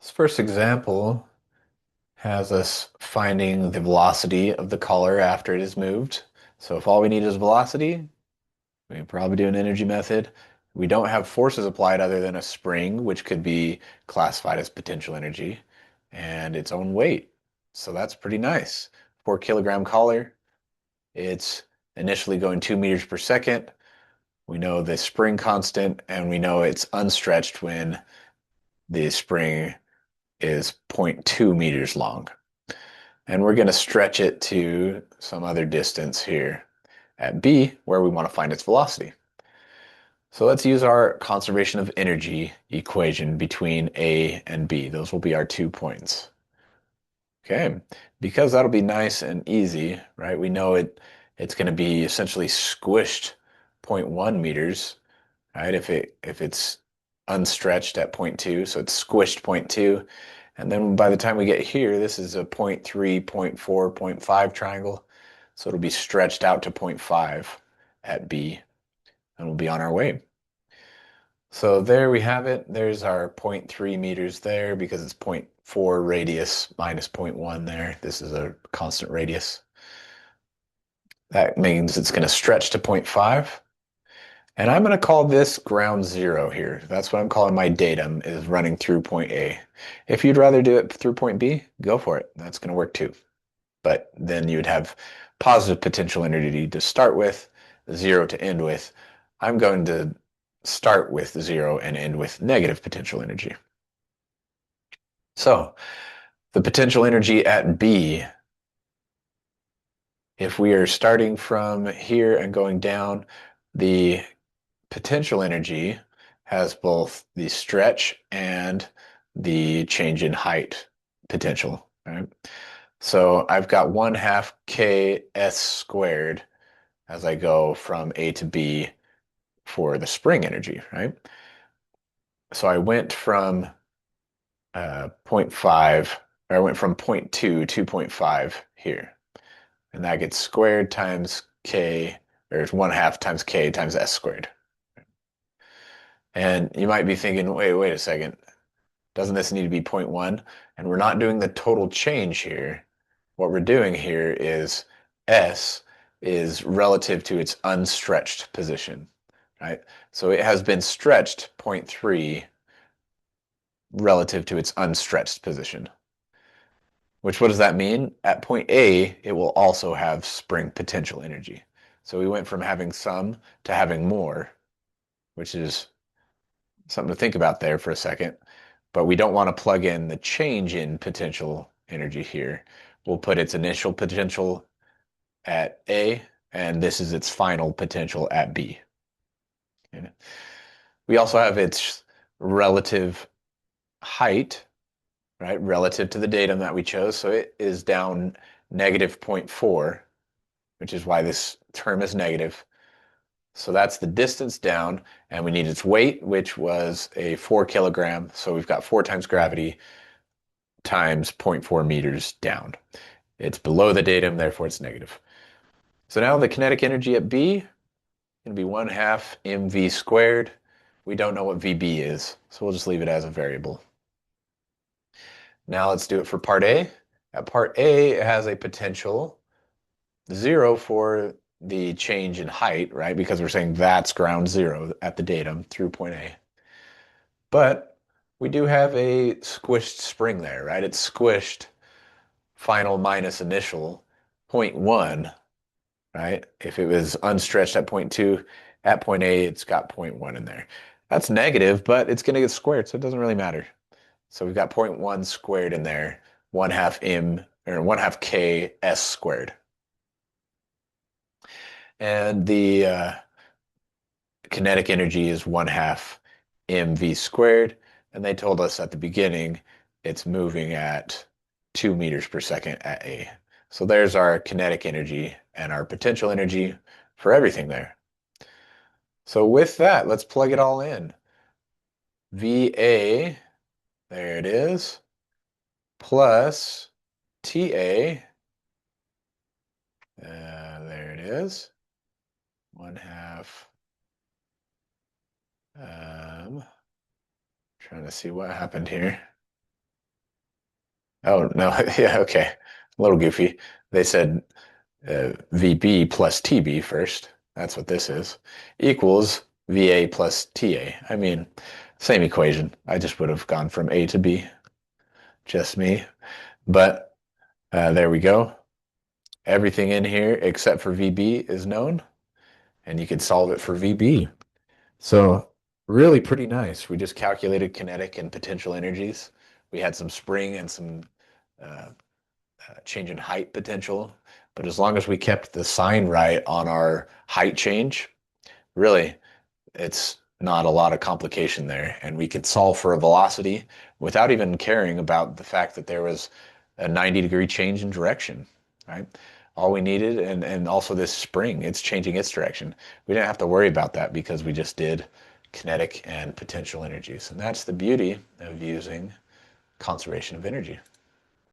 This first example has us finding the velocity of the color after it is moved. So if all we need is velocity, we can probably do an energy method. We don't have forces applied other than a spring, which could be classified as potential energy, and its own weight. So that's pretty nice. 4 kilogram color, it's initially going 2 meters per second. We know the spring constant, and we know it's unstretched when the spring is 0.2 meters long. And we're going to stretch it to some other distance here at B, where we want to find its velocity. So let's use our conservation of energy equation between A and B. Those will be our 2 points. Okay, because that'll be nice and easy, right? We know it's going to be essentially squished zero point 0.1 meters, right? If it's unstretched at zero point 0.2, so it's squished zero point 0.2. And then by the time we get here, this is a 0.3, 0.4, zero point 0.5 triangle. So it'll be stretched out to 0.5 at B, and we'll be on our way. So there we have it. There's our zero point 0.3 meters there because it's 0.4 radius minus 0.1 there. This is a constant radius. That means it's going to stretch to 0.5. And I'm going to call this ground zero here. That's what I'm calling my datum is running through point A. If you'd rather do it through point B, go for it. That's going to work too. But then you'd have positive potential energy to start with, zero to end with. I'm going to start with zero and end with negative potential energy. So the potential energy at B, if we are starting from here and going down, the potential energy has both the stretch and the change in height potential, right? So I've got 1/2 ks squared as I go from A to B for the spring energy, right? So I went from 0.5, or I went from 0.2 to 2.5 here. And that gets squared times k, or it's 1/2 times k times s squared. And you might be thinking, wait a second. Doesn't this need to be 0.1? And we're not doing the total change here. What we're doing here is S is relative to its unstretched position, right? So it has been stretched 0.3 relative to its unstretched position. Which, what does that mean? At point A, it will also have spring potential energy. So we went from having some to having more, which is something to think about there for a second. But we don't want to plug in the change in potential energy here. We'll put its initial potential at A, and this is its final potential at B. Okay. We also have its relative height, right, relative to the datum that we chose. So it is down negative 0.4, which is why this term is negative. So that's the distance down, and we need its weight, which was a 4 kilogram. So we've got 4 times gravity times 0.4 meters down. It's below the datum, therefore it's negative. So now the kinetic energy at B is going to be 1/2 mv squared. We don't know what VB is, so we'll just leave it as a variable. Now let's do it for part A. At part A, it has a potential 0 for the change in height, right? Because we're saying that's ground zero at the datum through point A. But we do have a squished spring there, right? It's squished final minus initial 0.1, right? If it was unstretched at point 0.2, at point A, it's got 0.1 in there. That's negative, but it's going to get squared, so it doesn't really matter. So we've got 0.1 squared in there, 1/2 m, or 1/2 k s squared. And the kinetic energy is 1/2 mv squared. And they told us at the beginning it's moving at 2 meters per second at A. So there's our kinetic energy and our potential energy for everything there. So with that, let's plug it all in. VA, there it is, plus TA, there it is, 1/2. Trying to see what happened here. Oh, no. Yeah, okay. A little goofy. They said VB plus TB first. That's what this is. Equals VA plus TA. I mean, same equation. I just would have gone from A to B. Just me. But there we go. Everything in here except for VB is known, and you could solve it for VB. So really pretty nice. We just calculated kinetic and potential energies. We had some spring and some uh, change in height potential. But as long as we kept the sign right on our height change, really, it's not a lot of complication there. And we could solve for a velocity without even caring about the fact that there was a 90-degree change in direction, right? All we needed, and also this spring, it's changing its direction. We didn't have to worry about that because we just did kinetic and potential energies. And that's the beauty of using conservation of energy.